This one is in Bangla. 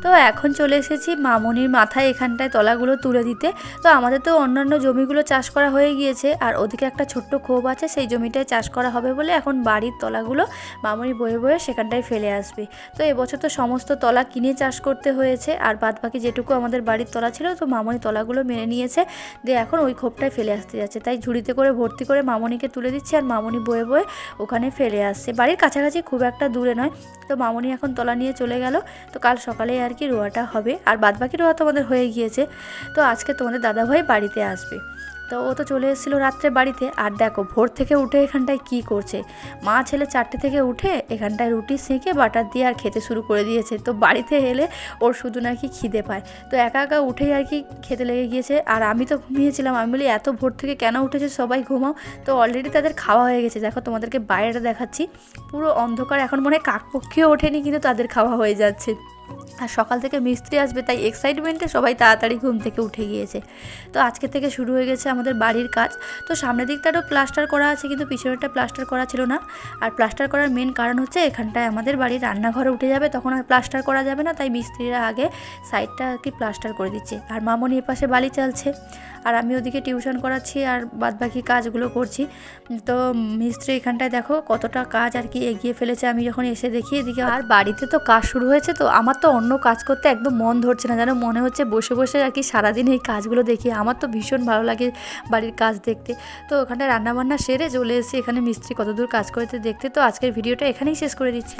তো এখন চলে এসেছি মামনির মাথায় এখানটায় তলাগুলো তুলে দিতে। তো আমাদের তো অন্যান্য জমিগুলো চাষ করা হয়ে গিয়েছে, আর ওদিকে একটা ছোট্ট খোপ আছে, সেই জমিটায় চাষ করা হবে বলে এখন বাড়ির তলাগুলো মামনি বয়ে বয়ে সেখানটায় ফেলে আসবে। তো এবছর তো সমস্ত তলা কিনে চাষ করতে হয়েছে, আর বাদবাকি যেটুকু আমাদের বাড়ির তলা ছিল তো মামনি তলাগুলো মেনে নিয়েছে, দিয়ে এখন ওই খোপটায় ফেলে আসতে যাচ্ছে। তাই ঝুড়িতে করে ভর্তি করে মামনিকে তুলে দিচ্ছে, আর মামনি বয়ে বয়ে ওখানে ফেলে আসছে। বাড়ির কাছাকাছি খুব একটা দূরে নয়। তো মামনি এখন তলা নিয়ে চলে গেল। তো কাল সকালে আর কি রোয়াটা হবে, আর বাদবাকি রোয়া তো আমাদের হয়ে গিয়েছে। তো আজকে তোমাদের দাদাভাই বাড়িতে আসবে, তো ও তো চলে এসেছিলো রাত্রে বাড়িতে। আর দেখো ভোর থেকে উঠে এখানটায় কি করছে, মা ছেলে 4টে থেকে উঠে এখানটায় রুটি সেঁকে বাটার দিয়ে আর খেতে শুরু করে দিয়েছে। তো বাড়িতে এলে ওর শুধু নাকি খিদে পায়, তো একা একা উঠেই আর কি খেতে লেগে গিয়েছে। আর আমি তো ঘুমিয়েছিলাম, আমি বলি এত ভোর থেকে কেন উঠেছে, সবাই ঘুমাও। তো অলরেডি তাদের খাওয়া হয়ে গেছে। দেখো তোমাদেরকে বাইরেটা দেখাচ্ছি, পুরো অন্ধকার, এখন মনে হয় কাকপক্ষীও ওঠেনি, কিন্তু তাদের খাওয়া হয়ে যাচ্ছে। আর সকাল থেকে মিস্ত্রি আসবে, তাই এক্সাইটমেন্টে সবাই তাড়াতাড়ি ঘুম থেকে উঠে গিয়েছে। তো আজকে থেকে শুরু হয়ে গেছে আমাদের বাড়ির কাজ। তো সামনের দিকটাও প্লাস্টার করা আছে, কিন্তু পিছনেরটা প্লাস্টার করা ছিল না। আর প্লাস্টার করার মেন কারণ হচ্ছে এখানটায় আমাদের বাড়ির রান্নাঘরে উঠে যাবে, তখন আর প্লাস্টার করা যাবে না, তাই মিস্ত্রিরা আগে সাইডটা আর কি প্লাস্টার করে দিচ্ছে। আর মামনি এপাশে বালি চালছে, আর আমি ওদিকে টিউশন করাচ্ছি আর বাদবাকি কাজগুলো করছি। তো মিস্ত্রি এখানটায় দেখো কতটা কাজ আর কি এগিয়ে ফেলেছে, আমি যখন এসে দেখি এদিকে। আর বাড়িতে তো কাজ শুরু হয়েছে, তো আমার তো অন্য কাজ করতে একদম মন ধরছে না, যেন মনে হচ্ছে বসে বসে আর কি সারাদিন এই কাজগুলো দেখি। আমার তো ভীষণ ভালো লাগে বাড়ির কাজ দেখতে। তো ওখানে রান্নাবান্না সেরে চলে এসেছি এখানে মিস্ত্রি কতদূর কাজ করতে দেখতে। তো আজকের ভিডিওটা এখানেই শেষ করে দিচ্ছি।